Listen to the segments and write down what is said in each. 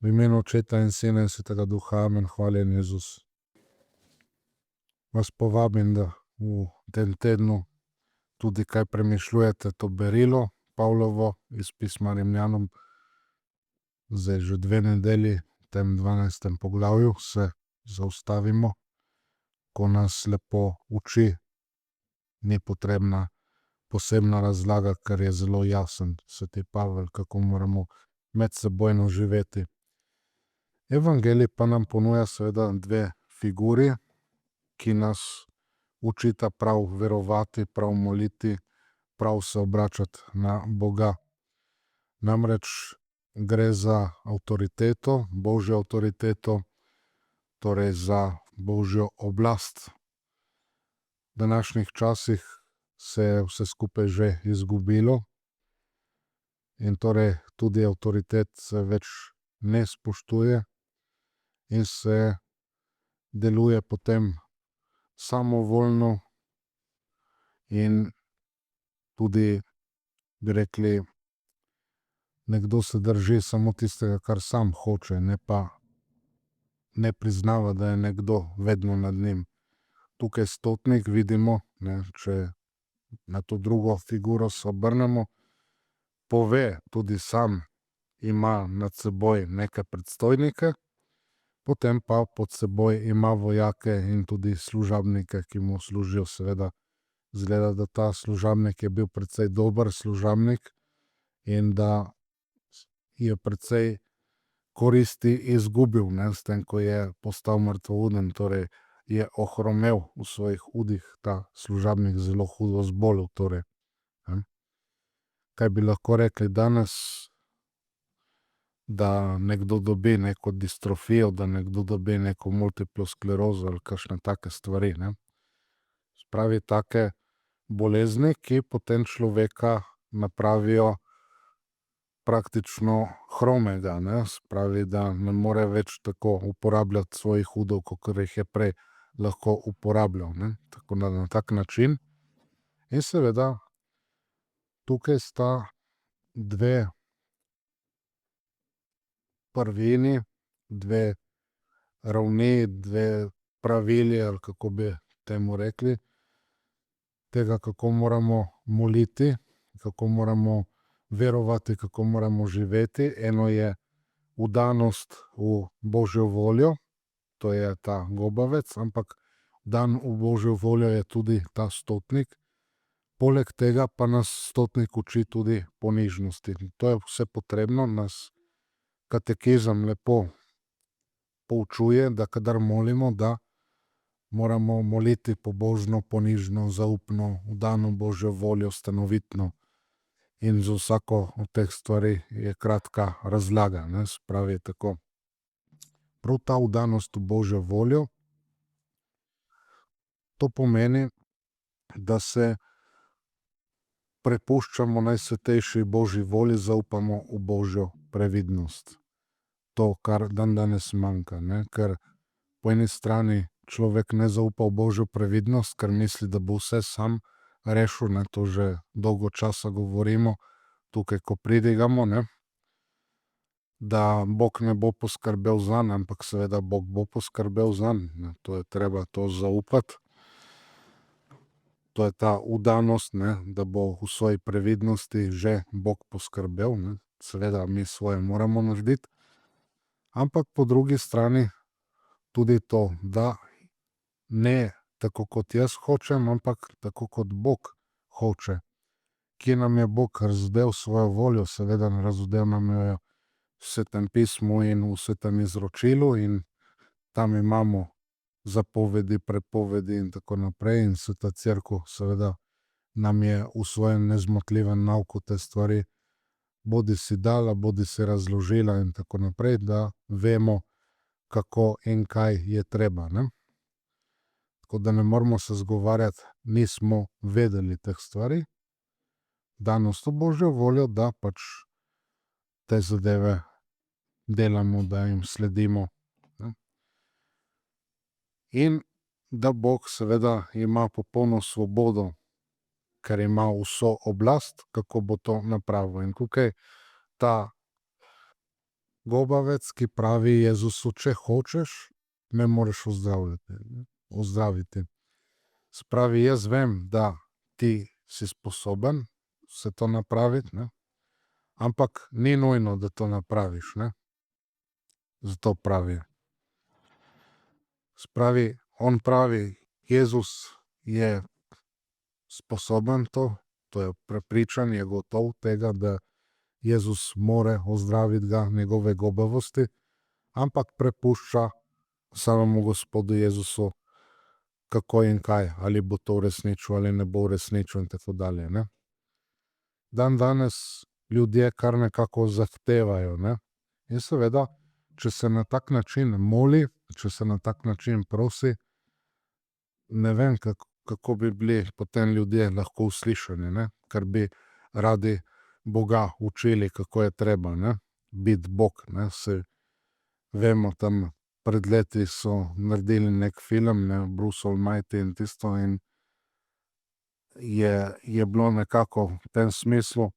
V imenu Očeta in Sina in Svetega Duha, amen, hvaljen Jezus. Vas povabim, da v tem tednu tudi kaj premišljujete to berilo Pavlovo iz pisma Rimljanom. Zdaj že 2 nedelji v tem 12. poglavju se zaustavimo, ko nas lepo uči. Ni potrebna posebna razlaga, ker je zelo jasen sveti Pavel, kako moramo medsebojno živeti. Evangelij pa nam ponuja seveda 2 figuri, ki nas učita prav verovati, prav moliti, prav se obračati na Boga. Namreč gre za avtoriteto, Božjo avtoriteto, torej za Božjo oblast. V današnjih časih se je vse skupaj že izgubilo in torej tudi avtoritet se več ne spoštuje in se deluje potem samovoljno in tudi, bi rekli, nekdo se drži samo tistega, kar sam hoče, ne pa ne priznava, da je nekdo vedno nad njim. Tukaj stotnik vidimo, ne, če na to drugo figuro se obrnemo, pove tudi sam, ima nad seboj neke predstojnike, potem pa pod seboj ima vojake in tudi služabnike, ki mu služijo. Seveda izgleda, da ta služabnik je bil precej dober služabnik in da je precej koristi izgubil, ne, s tem, ko je postal mrtvouden, torej je ohromel v svojih udih, ta služabnik zelo hudo zbolel torej, ne. Kaj bi lahko rekli danes? Da nekdo dobi neko distrofijo, da nekdo dobi neko multiplo sklerozo ali kakšne take stvari, ne. Se pravi, take bolezni, ki potem človeka napravijo praktično hromega, ne. Se pravi, da ne more več tako uporabljati svojih udov, kakor jih je prej lahko uporabljal, ne. Tako da na tak način. In seveda tukaj sta 2 prvini, 2 ravni, 2 pravili, ali kako bi temu rekli, tega, kako moramo moliti, kako moramo verovati, kako moramo živeti. Eno je vdanost v Božjo voljo, to je ta gobavec, ampak vdan v Božjo voljo je tudi ta stotnik. Poleg tega pa nas stotnik uči tudi ponižnosti. To je vse potrebno, nas katekizem lepo poučuje, da kadar molimo, da moramo moliti pobožno, ponižno, zaupno, vdano Božjo voljo, stanovitno. In za vsako od teh stvari je kratka razlaga, ne, se pravi tako. Prav ta vdanost v Božjo voljo, to pomeni, da se prepuščamo Najsvetejši Božji volji, zaupamo v Božjo previdnost. To, kar dandanes manjka, ne, ker po eni strani človek ne zaupa v Božjo previdnost, ker misli, da bo vse sam rešil, ne, to že dolgo časa govorimo, tukaj, ko pridigamo, ne, da Bog ne bo poskrbel zanj, ampak seveda Bog bo poskrbel zanj, ne, to je treba to zaupati. To je ta vdanost, ne, da bo v svoji previdnosti že Bog poskrbel, ne. Seveda mi svoje moramo narediti. Ampak po drugi strani tudi to, da ne tako, kot jaz hočem, ampak tako, kot Bog hoče. Kje nam je Bog razdel svojo voljo? Seveda razdel nam jo je v Svetem pismu in v Svetem izročilu in tam imamo zapovedi, prepovedi in tako naprej, in Sveta cerkev seveda nam je v svojem nezmotljivem nauku te stvari bodisi dala, bodisi razložila in tako naprej, da vemo, kako in kaj je treba, ne. Tako da ne moremo se izgovarjati, nismo vedeli teh stvari. Danost v Božjo voljo, da pač te zadeve delamo, da jim sledimo, ne. In da Bog seveda ima popolno svobodo, ker ima vso oblast, kako bo to napravil. In tukaj ta gobavec, ki pravi Jezusu: "Če hočeš, me moreš ozdraviti." Se pravi, jaz vem, da ti si sposoben vse to napraviti, ne, ampak ni nujno, da to napraviš, ne. Zato pravi. Se pravi, on pravi, Jezus je sposoben to je prepričan, je gotov tega, da Jezus more ozdraviti ga njegove gobavosti, ampak prepušča samemu Gospodu Jezusu, kako in kaj, ali bo to uresničil ali ne bo uresničil in tako dalje, ne. Dandanes ljudje kar nekako zahtevajo, ne. In seveda, če se na tak način moli, če se na tak način prosi, ne vem, kako bi bili potem ljudje lahko uslišani, ne, ker bi radi Boga učili, kako je treba, ne, biti Bog, ne, saj vemo, tam pred leti so naredili neki film, ne, Bruce Almighty in tisto, in je bilo nekako v tem smislu,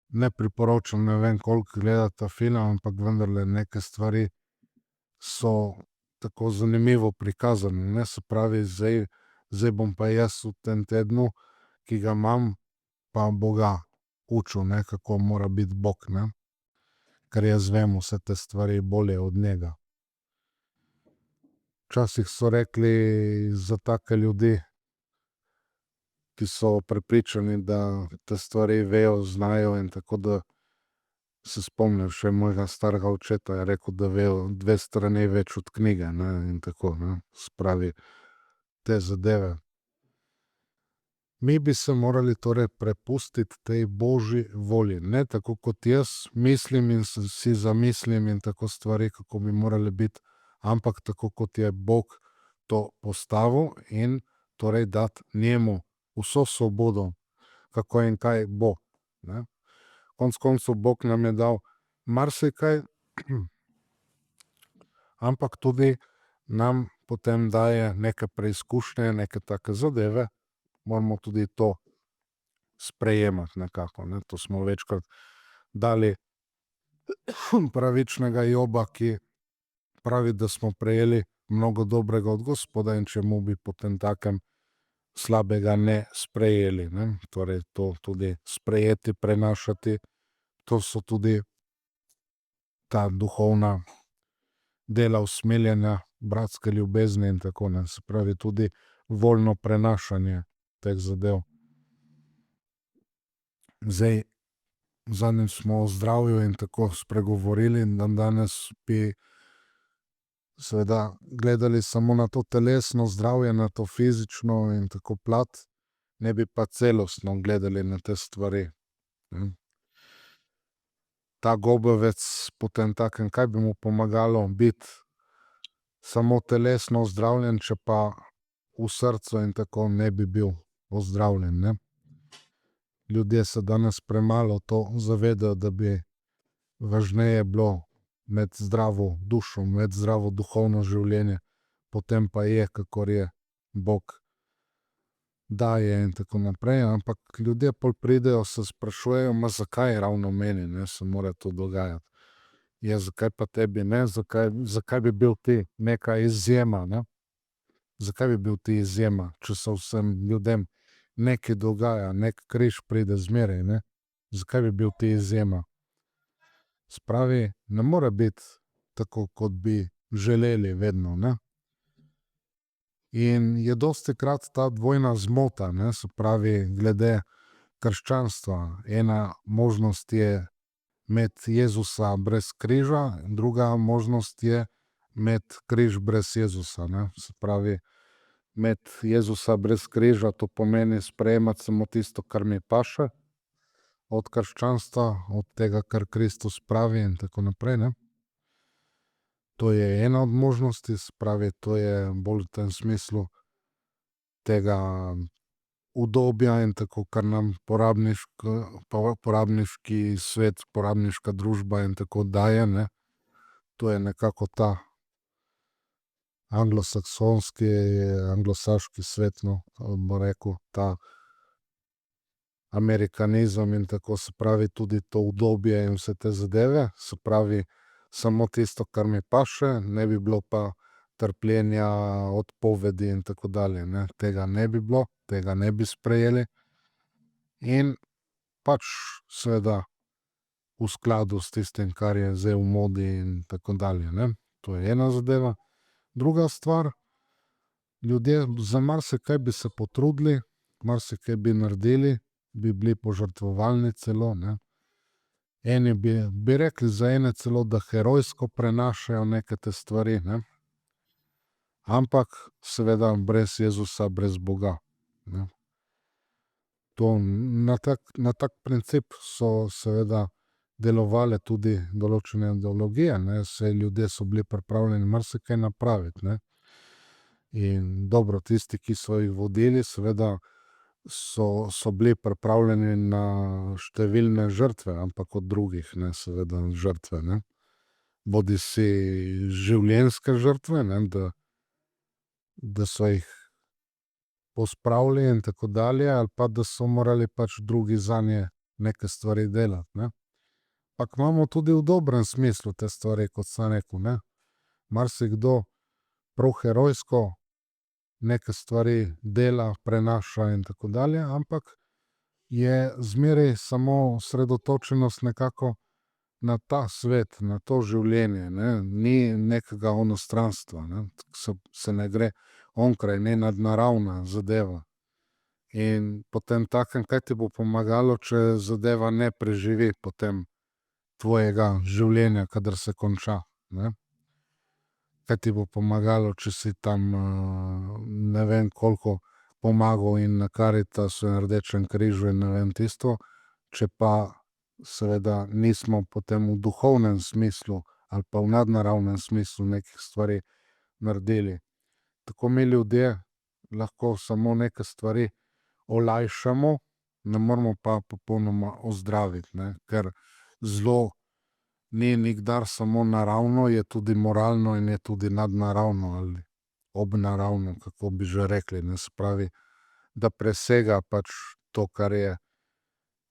ne priporočam, ne vem, koliko gledati ta film, ampak vendarle neke stvari so tako zanimivo prikazane, ne, se pravi, zdaj bom pa jaz v tem tednu, ki ga imam, pa Boga učil, ne, kako mora biti Bog, ne. Ker jaz vem vse te stvari bolje od njega. Včasih so rekli za take ljudi, ki so prepričani, da te stvari vejo, znajo, in tako da se spomnim še mojega starega očeta, je rekel, da ve 2 strani več od knjige, ne, in tako, ne. Se pravi, te zadeve. Mi bi se morali torej prepustiti tej božji volji, ne tako, kot jaz mislim in si zamislim in tako stvari, kako bi morale biti, ampak tako, kot je Bog to postavil, in torej dati njemu vso svobodo, kako in kaj bo, ne. Konec koncev Bog nam je dal marsikaj, ampak tudi nam potem daje neke preizkušnje, neke take zadeve, moramo tudi to sprejemati nekako, ne, to smo večkrat dali pravičnega Joba, ki pravi, da smo prejeli mnogo dobrega od Gospoda, in če mu bi potemtakem slabega ne sprejeli, ne. Torej to tudi sprejeti, prenašati, to so tudi ta duhovna dela usmiljenja, bratske ljubezni in tako, ne, se pravi, tudi voljno prenašanje teh zadev. Zdaj, zadnjič smo o zdravju in tako spregovorili, in dandanes bi seveda gledali samo na to telesno zdravje, na to fizično in tako plat, ne bi pa celostno gledali na te stvari, ne. Ta gobavec potemtakem, kaj bi mu pomagalo biti samo telesno ozdravljen, če pa v srcu in tako ne bi bil ozdravljen, ne. Ljudje se danes premalo to zavedajo, da bi važneje bilo imeti zdravo dušo, imeti zdravo duhovno življenje, potem pa je, kakor je, Bog daje in tako naprej, ampak ljudje pol pridejo, se sprašujejo: "Ma zakaj ravno meni, ne, se mora to dogajati?" Ja, zakaj pa tebi ne, zakaj bi bil ti neka izjema, ne? Zakaj bi bil ti izjema, če se vsem ljudem nekaj dogaja, neki križ pride zmeraj, ne? Zakaj bi bil ti izjema? Se pravi, ne more biti tako, kot bi želeli vedno, ne. In je dostikrat ta dvojna zmota, ne, se pravi, glede krščanstva. Ena možnost je imeti Jezusa brez križa, druga možnost je imeti križ brez Jezusa, ne. Se pravi, imeti Jezusa brez križa, to pomeni sprejemati samo tisto, kar mi paše od krščanstva, od tega, kar Kristus pravi in tako naprej, ne. To je ena od možnosti, se pravi, to je bolj v tem smislu tega udobja in tako, kar nam porabniški svet, porabniška družba in tako daje, ne. To je nekako ta anglosaksonski, anglosaški svet, no, bom rekel, ta amerikanizem in tako, se pravi, tudi to udobje in vse te zadeve, se pravi, samo tisto, kar mi paše, ne bi bilo pa trpljenja, odpovedi in tako dalje, ne. Tega ne bi bilo, tega ne bi sprejeli. In pač seveda v skladu s tistim, kar je zdaj v modi in tako dalje, ne. To je ena zadeva. Druga stvar, ljudje za marsikaj bi se potrudili, marsikaj bi naredili, bi bili požrtvovalni celo, ne. Eni bi rekli za ene celo, da herojsko prenašajo neke te stvari, ne. Ampak seveda brez Jezusa, brez Boga, ne. To na tak princip so seveda delovale tudi določene ideologije, ne, saj ljudje so bili pripravljeni marsikaj napraviti, ne. In dobro, tisti, ki so jih vodili, seveda so bili pripravljeni na številne žrtve, ampak od drugih, ne, seveda žrtve, ne. Bodisi življenjske žrtve, ne, da so jih pospravili in tako dalje, ali pa da so morali pač drugi zanje neke stvari delati, ne. Ampak imamo tudi v dobrem smislu te stvari, kot sem rekel, ne. Marsikdo prav herojsko neke stvari dela, prenaša in tako dalje, ampak je zmeraj samo osredotočenost nekako na ta svet, na to življenje, ne. Ni nekega onostranstva, ne. Se ne gre onkraj, ne nadnaravna zadeva. In potemtakem, kaj ti bo pomagalo, če zadeva ne preživi potem tvojega življenja, kadar se konča, ne. Kaj ti bo pomagalo, če si tam, ne vem koliko pomagal in na Karitasu in Rdečem križu in ne vem tisto, če pa seveda nismo potem v duhovnem smislu ali pa v nadnaravnem smislu nekih stvari naredili. Tako mi ljudje lahko samo neke stvari olajšamo, ne moremo pa popolnoma ozdraviti, ne, ker zlo ni nikdar samo naravno, je tudi moralno in je tudi nadnaravno ali obnaravno, kako bi že rekli, ne, se pravi, da presega pač to, kar je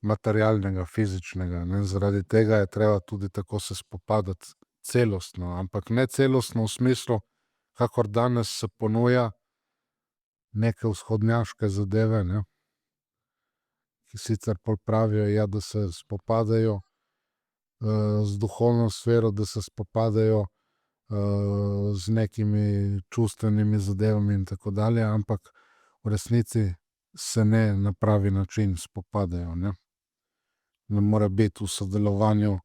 materialnega, fizičnega, ne, zaradi tega je treba tudi tako se spopadati celostno, ampak ne celostno v smislu, kakor danes se ponuja, neke vzhodnjaške zadeve, ne, ki sicer pol pravijo, ja, da se spopadajo, z duhovno sfero, da se spopadajo, z nekimi čustvenimi zadevami in tako dalje, ampak v resnici se ne na pravi način spopadajo, ne. Ne more biti v sodelovanju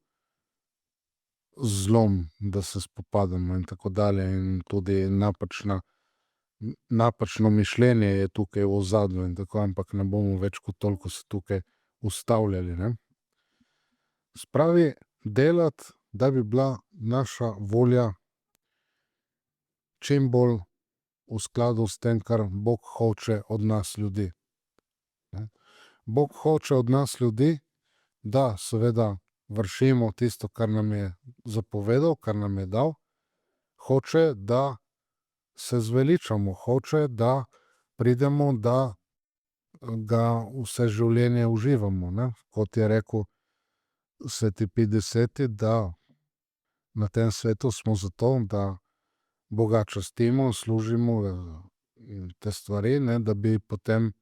z zlom, da se spopadamo in tako dalje, in tudi napačno mišljenje je tukaj v ozadju in tako, ampak ne bomo več kot toliko se tukaj ustavljali, ne. Se pravi, delati, da bi bila naša volja čim bolj v skladu s tem, kar Bog hoče od nas ljudi, ne. Bog hoče od nas ljudi, da seveda vršimo tisto, kar nam je zapovedal, kar nam je dal. Hoče, da se zveličamo, hoče, da pridemo, da ga vse življenje uživamo, ne. Kot je rekel sveti Pij Deseti, da na tem svetu smo zato, da Boga častimo, služimo, in te stvari, ne, da bi potem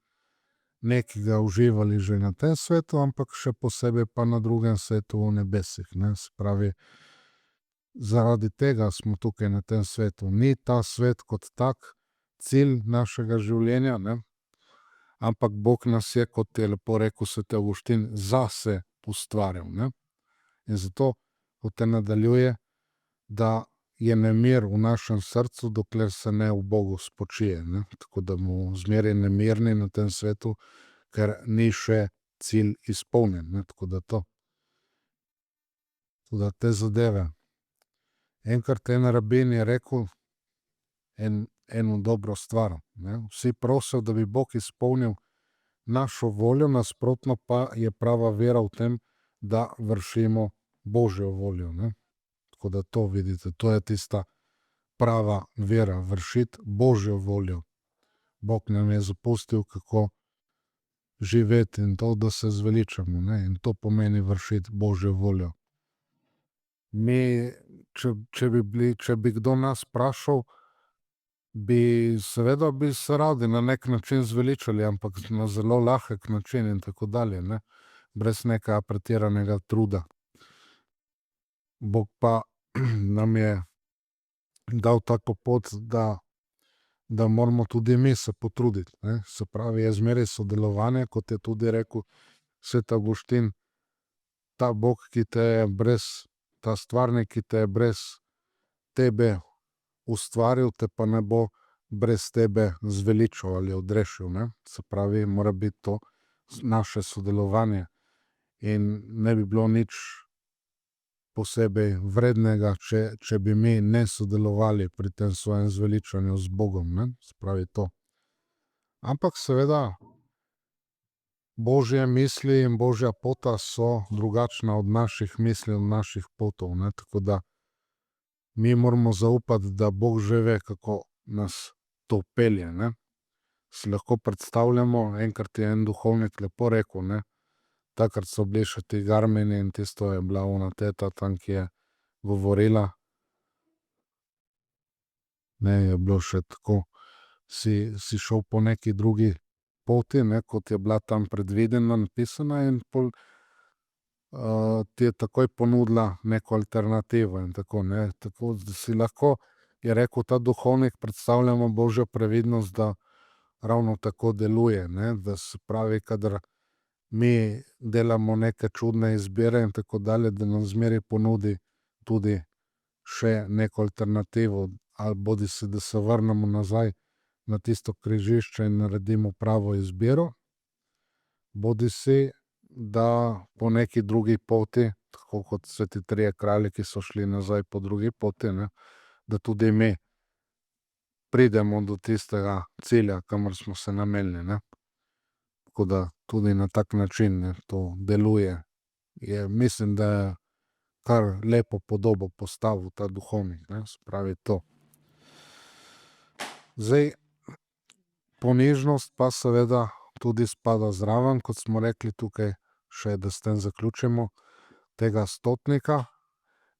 nekega uživali že na tem svetu, ampak še posebej pa na drugem svetu v nebesih, ne. Se pravi, zaradi tega smo tukaj na tem svetu. Ni ta svet kot tak cilj našega življenja, ne, ampak Bog nas je, kot je lepo rekel sveti Avguštin, zase ustvaril, ne. In zato potem nadaljuje, da je nemir v našem srcu, dokler se ne v Bogu spočije, ne. Tako da bomo zmeraj nemirni na tem svetu, ker ni še cilj izpolnjen, ne, tako da to. Tako da te zadeve. Enkrat en rabin je rekel eno dobro stvar, ne. Vsi prosijo, da bi Bog izpolnil našo voljo, nasprotno pa je prava vera v tem, da vršimo Božjo voljo, ne. Tako da to vidite, to je tista prava vera, vršiti Božjo voljo. Bog nam je zapustil, kako živeti in to, da se zveličamo, ne, in to pomeni vršiti Božjo voljo. Mi če bi kdo nas vprašal, bi seveda bi se radi na neki način zveličali, ampak na zelo lahek način in tako dalje, ne. Brez nekega pretiranega truda. Bog pa nam je dal tako pot, da moramo tudi mi se potruditi, ne. Se pravi, je zmeraj sodelovanje, kot je tudi rekel sveti Avguštin, ta Bog, ki te je ta stvarnik, ki te je brez tebe ustvaril, te pa ne bo brez tebe zveličal ali odrešil, ne. Se pravi, mora biti to naše sodelovanje in ne bi bilo nič posebej vrednega, če bi mi ne sodelovali pri tem svojem zveličanju z Bogom, ne. Se pravi to. Ampak seveda Božje misli in Božja pota so drugačna od naših misli, od naših potov, ne, tako da mi moramo zaupati, da Bog že ve, kako nas to pelje, ne. Si lahko predstavljamo, enkrat je en duhovnik lepo rekel, ne, takrat so bili še ti Garmini in tisto je bila ona teta tam, ki je govorila, ne, je bilo še tako, si šel po neki drugi poti, ne, kot je bila tam predvidena, napisana, in pol ti je takoj ponudila neko alternativo in tako, ne. Tako da si lahko, je rekel ta duhovnik, predstavljamo Božjo previdnost, da ravno tako deluje, ne, da se pravi, kadar mi delamo neke čudne izbire in tako dalje, da nam zmeraj ponudi tudi še neko alternativo, ali bodisi da se vrnemo nazaj na tisto križišče in naredimo pravo izbiro, bodisi da po neki drugi poti, tako kot sveti trije kralji, ki so šli nazaj po drugi poti, ne, da tudi mi pridemo do tistega cilja, kamor smo se namenili, ne. Tako da tudi na tak način, ne, to deluje. Mislim, da je kar lepo podobo postavil ta duhovnik, ne, se pravi to. Zdaj, ponižnost pa seveda tudi spada zraven, kot smo rekli tukaj, še da s tem zaključimo, tega stotnika,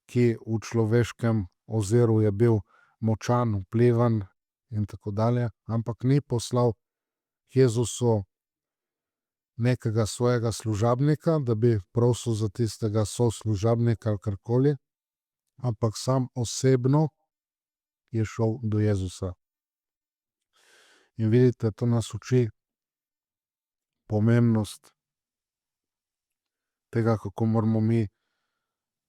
ki v človeškem oziru je bil močan, vpliven in tako dalje, ampak ni poslal Jezusu nekega svojega služabnika, da bi prosil za tistega soslužabnika ali karkoli, ampak sam osebno je šel do Jezusa. In vidite, to nas uči pomembnost tega, kako moramo mi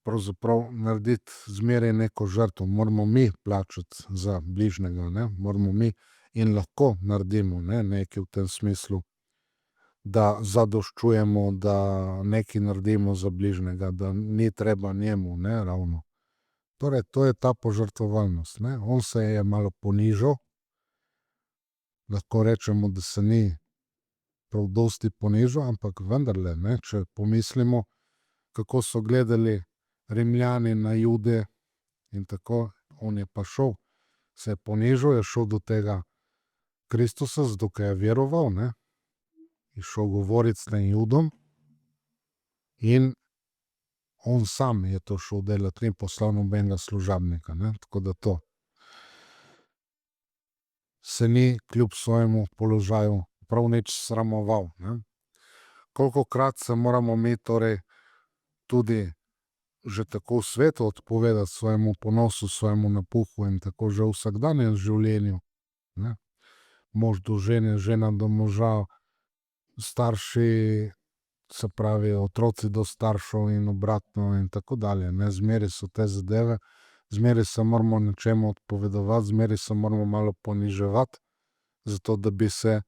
pravzaprav narediti zmeraj neko žrtev, moramo mi plačati za bližnjega, ne, moramo mi in lahko naredimo, ne, nekaj v tem smislu, da zadoščujemo, da nekaj naredimo za bližnjega, da ni treba njemu, ne, ravno. Torej, to je ta požrtvovalnost, ne, on se je malo ponižal, lahko rečemo, da se ni prav dosti ponižal, ampak vendarle, ne, če pomislimo, kako so gledali Rimljani na Jude in tako, on je pa šel, se je ponižal, je šel do tega Kristusa, zato ker je veroval, ne, je šel govorit s tem Judom in on sam je to šel delat, ni poslal nobenega služabnika, ne, tako da to. Se ni kljub svojemu položaju prav nič sramoval, ne. Kolikokrat se moramo mi torej tudi že tako v svetu odpovedati svojemu ponosu, svojemu napuhu in tako že v vsakdanjem življenju, ne. Mož do žene, žena do moža, starši, se pravi otroci do staršev in obratno in tako dalje, ne, zmeraj so te zadeve, zmeraj se moramo nečemu odpovedovati, zmeraj se moramo malo poniževati, zato da bi se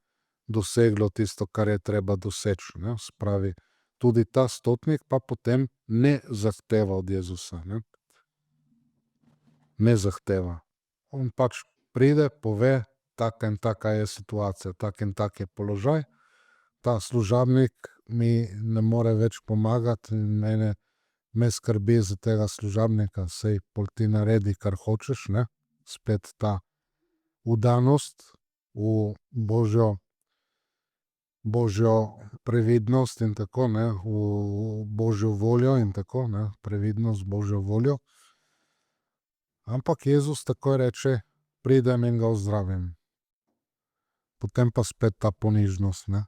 doseglo tisto, kar je treba doseči, ne, se pravi, tudi ta stotnik pa potem ne zahteva od Jezusa, ne. Ne zahteva. On pač pride, pove, taka in taka je situacija, tak in tak je položaj, ta služabnik mi ne more več pomagati in me skrbi za tega služabnika, saj pol ti naredi, kar hočeš, ne. Spet ta vdanost v Božjo previdnost in tako, ne, v Božjo voljo in tako, ne, previdnost, Božjo voljo. Ampak Jezus takoj reče: "Pridem in ga ozdravim." Potem pa spet ta ponižnost, ne.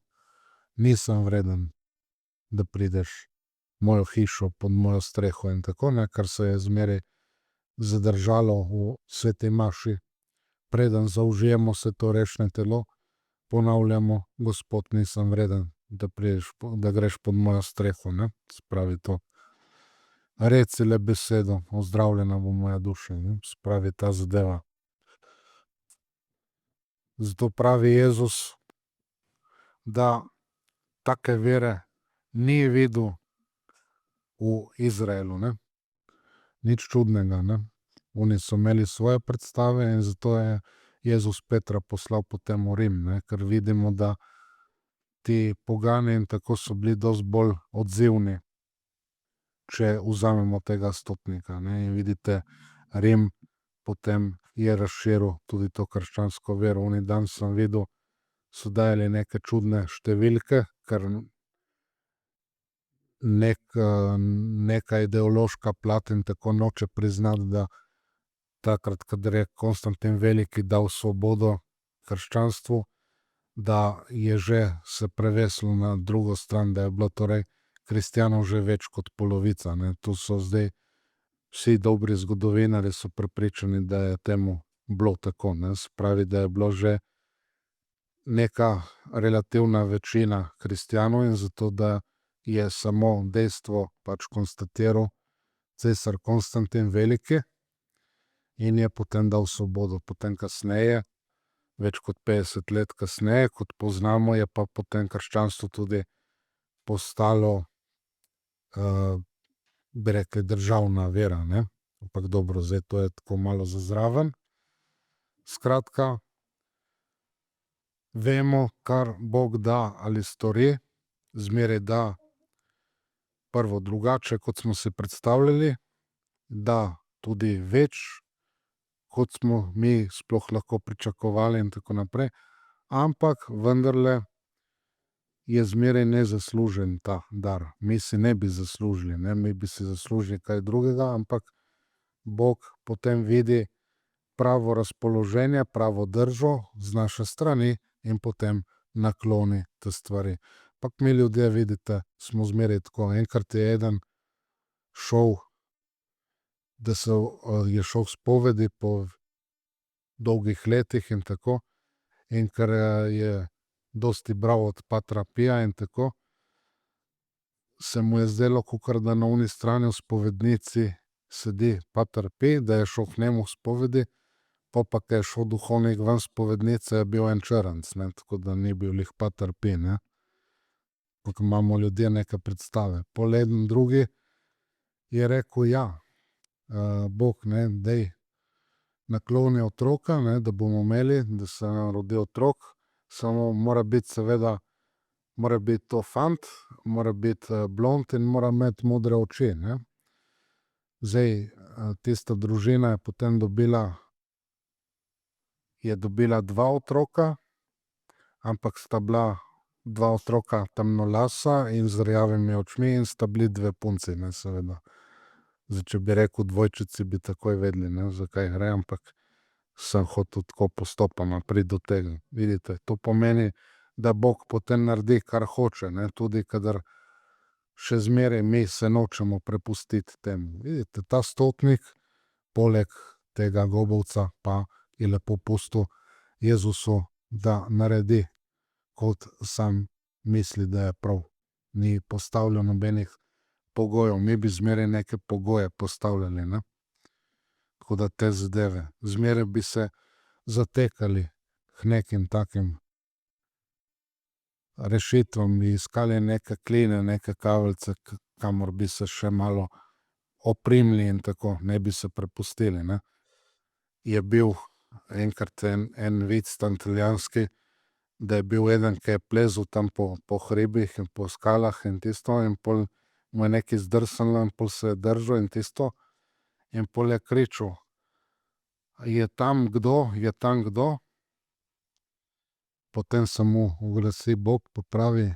Nisem vreden, da prideš v mojo hišo, pod mojo streho in tako, ne, kar se je zmeraj zadržalo v sveti maši. Preden zaužijemo svetorešne telo, ponavljamo: "Gospod, nisem vreden, da prideš, da greš pod mojo streho", ne. Se pravi to. Reci le besedo, ozdravljena bo moja duša, ne. Se pravi ta zadeva. Zato pravi Jezus, da take vere ni videl v Izraelu, ne. Nič čudnega, ne. Oni so imeli svoje predstave in zato je Jezus Petra poslal potem v Rim, ne, ker vidimo, da ti pogani in tako so bili dosti bolj odzivni, če vzamemo tega stotnika, ne, in vidite, Rim potem je razširil tudi to krščansko vero. Oni dan sem videl, so dajali neke čudne številke, ker neka ideološka plat in tako noče priznati, da takrat, kadar je Konstantin Veliki dal svobodo krščanstvu, da je že se prevesilo na drugo stran, da je bilo torej kristjanov že več kot polovica, ne. To so zdaj vsi dobri zgodovinarji so prepričani, da je temu bilo tako, ne. Se pravi, da je bilo že neka relativna večina kristjanov in zato, da je samo dejstvo pač konstatiral cesar Konstantin Veliki in je potem dal svobodo. Potem kasneje, več kot 50 let kasneje, kot poznamo, je pa potem krščanstvo tudi postalo, bi rekli, državna vera, ne. Ampak dobro, zdaj to je tako malo za zraven. Skratka, vemo, kar Bog da ali stori, zmeraj da prvo drugače, kot smo si predstavljali, da tudi več, kot smo mi sploh lahko pričakovali in tako naprej, ampak vendarle je zmeraj nezaslužen ta dar. Mi si ne bi zaslužili, ne, mi bi si zaslužili kaj drugega, ampak Bog potem vidi pravo razpoloženje, pravo držo z naše strani in potem nakloni te stvari. Ampak mi ljudje, vidite, smo zmeraj tako, enkrat je eden šel, da je šel k spovedi po dolgih letih in tako, in ker je dosti bral od patra Pija in tako, se mu je zdelo, kakor da na oni strani v spovednici sedi pater Pi, da je šel k njemu k spovedi, pol pa ke je šel duhovnik ven s spovednice, je bil en črnec, ne, tako da ni bil glih pater Pi, ne. Tako imamo ljudje neke predstave. Pol eden drugi je rekel: "Ja, Bog, ne, daj nakloni otroka, ne, da bomo imeli, da se nam rodi otrok, samo mora biti seveda, mora biti to fant, mora biti blond in mora imeti modre oči, ne." Zdaj, tista družina je potem dobila dva otroka, ampak sta bila dva otroka temnolasa in z rjavimi očmi in sta bili dve punci, ne, seveda. Zdaj, če bi rekel dvojčici, bi takoj vedeli, ne, za kaj gre, ampak sem hotel tako postopoma priti do tega. Vidite, to pomeni, da Bog potem naredi, kar hoče, ne, tudi kadar še zmeraj mi se nočemo prepustiti temu. Vidite, ta stotnik poleg tega gobovca pa je lepo pustil Jezusu, da naredi, kot sam misli, da je prav. Ni postavljal nobenih pogojev, mi bi zmeraj neke pogoje postavljali, ne. Tako da te zadeve, zmeraj bi se zatekali k nekim takim rešitvam, bi iskali neke kline, neke kaveljce, kamor bi se še malo oprimili in tako, ne bi se prepustili, ne. Je bil enkrat en vic tam italijanski, da je bil eden, ke je plezal tam po hribih in po skalah in tisto, in pol mu je nekaj zdrsnilo in pol se je držal in tisto, in pol je kričal: "Je tam kdo? Je tam kdo?" Potem se mu oglasi Bog pa pravi: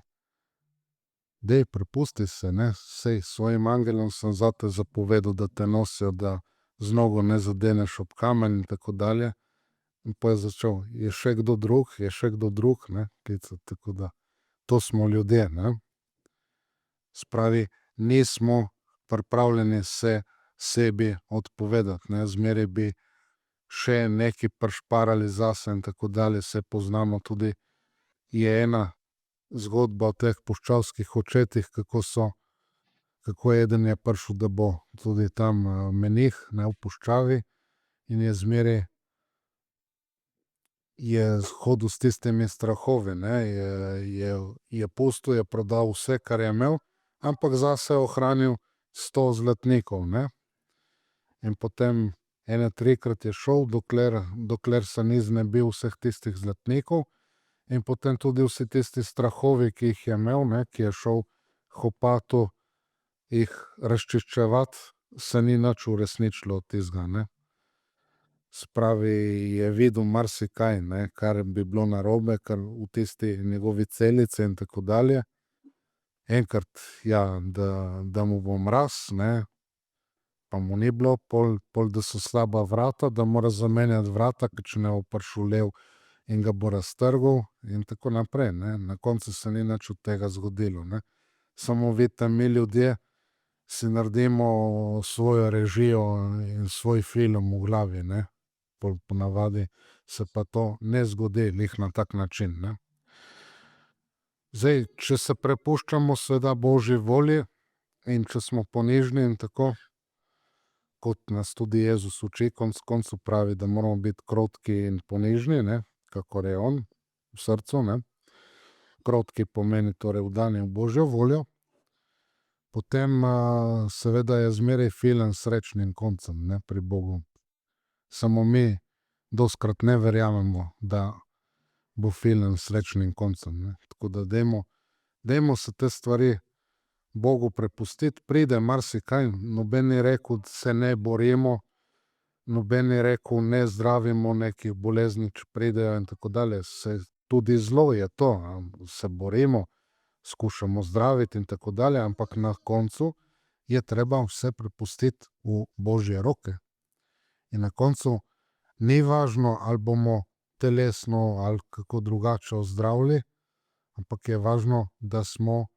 "Daj, prepusti se, ne, saj svojim angelom sem zate zapovedal, da te nosijo, da z nogo ne zadeneš ob kamen in tako dalje. In pol je začel: "Je še kdo drug? Je še kdo drug?" Ne, klicati, tako da to smo ljudje, ne. Spravi, nismo pripravljeni se sebi odpovedati, ne, zmeraj bi še nekaj prišparali zase in tako dalje, saj poznamo tudi, je ena zgodba o teh puščavskih očetih, kako eden je prišel, da bo tudi tam menih, ne, v puščavi, in je zmeraj je hodil s tistimi strahovi, ne, je pustil, je prodal vse, kar je imel, ampak zase je ohranil 100 zlatnikov, ne. In potem ene trikrat je šel, dokler se ni znebil vseh tistih zlatnikov, in potem tudi vsi tisti strahovi, ki jih je imel, ne, ki je šel k opatu jih razčiščevat, se ni nič uresničilo od tistega, ne. Se pravi, je videl marsikaj, ne, kar bi bilo narobe, kar v tisti njegovi celici in tako dalje. Enkrat, ja, da mu bo mraz, ne, pa mu ni bilo, pol da so slaba vrata, da mora zamenjati vrata, ker če ne bo prišel lev in ga bo raztrgal in tako naprej, ne. Na koncu se ni nič od tega zgodilo, ne. Samo vidite, mi ljudje si naredimo svojo režijo in svoj film v glavi, ne. Pol ponavadi se pa to ne zgodi glih na tak način, ne. Zdaj, če se prepuščamo seveda božji volji in če smo ponižni in tako, kot nas tudi Jezus uči, konec koncev pravi, da moramo biti krotki in ponižni, ne, kakor je on v srcu, ne. Krotki pomeni torej vdani v božjo voljo, potem seveda je zmeraj film s srečnim koncem, ne, pri Bogu. Samo mi dostikrat ne verjamemo, da bo film s srečnim koncem, ne. Tako da dajmo se te stvari Bogu prepustiti, pride marsikaj, noben ni rekel, se ne borimo, noben ni rekel, ne zdravimo nekih bolezni, če pridejo in tako dalje, saj tudi zelo je to, se borimo, skušamo zdraviti in tako dalje, ampak na koncu je treba vse prepustiti v božje roke. In na koncu ni važno, ali bomo telesno ali kako drugače ozdravili, ampak je važno, da smo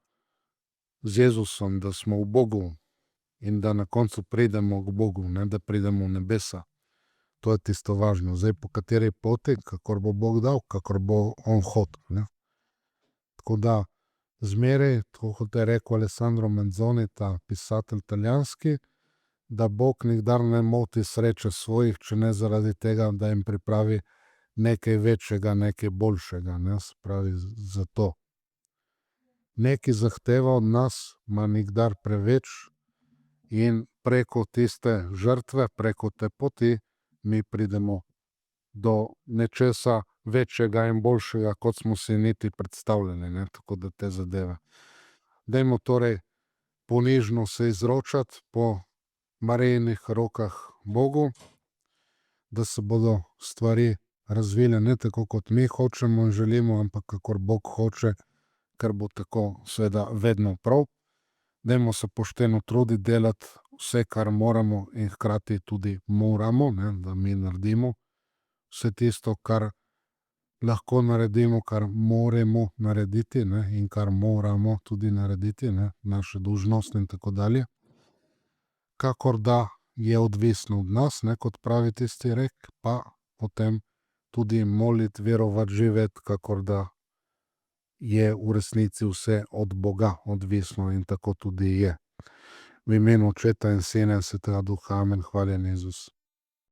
z Jezusom, da smo v Bogu in da na koncu pridemo k Bogu, ne da pridemo v nebesa. To je tisto važno. Zdaj, po kateri poti, kakor bo Bog dal, kakor bo on hotel, ne. Tako da zmeraj, tako kot je rekel Alessandro Manzoni, ta pisatelj italijanski, da Bog nikdar ne moti sreče svojih, če ne zaradi tega, da jim pripravi nekaj večjega, nekaj boljšega, ne, se pravi, zato. Nekaj zahteva od nas, ma nikdar preveč, in preko tiste žrtve, preko te poti mi pridemo do nečesa večjega in boljšega, kot smo si niti predstavljali, ne, tako da te zadeve. Dajmo torej ponižno se izročati po Marijinih rokah Bogu, da se bodo stvari razvile ne tako, kot mi hočemo in želimo, ampak kakor Bog hoče, ker bo tako seveda vedno prav. Dajmo se pošteno truditi, delati vse, kar moramo in hkrati tudi moramo, ne, da mi naredimo vse tisto, kar lahko naredimo, kar moremo narediti, ne, in kar moramo tudi narediti, ne, naše dolžnosti in tako dalje. Kakor da je odvisno od nas, ne, kot pravi tisti rek, pa potem tudi moliti, verovati, živeti, kakor da je v resnici vse od Boga odvisno in tako tudi je. V imenu Očeta in Sina in Svetega Duha, amen. Hvaljen Jezus.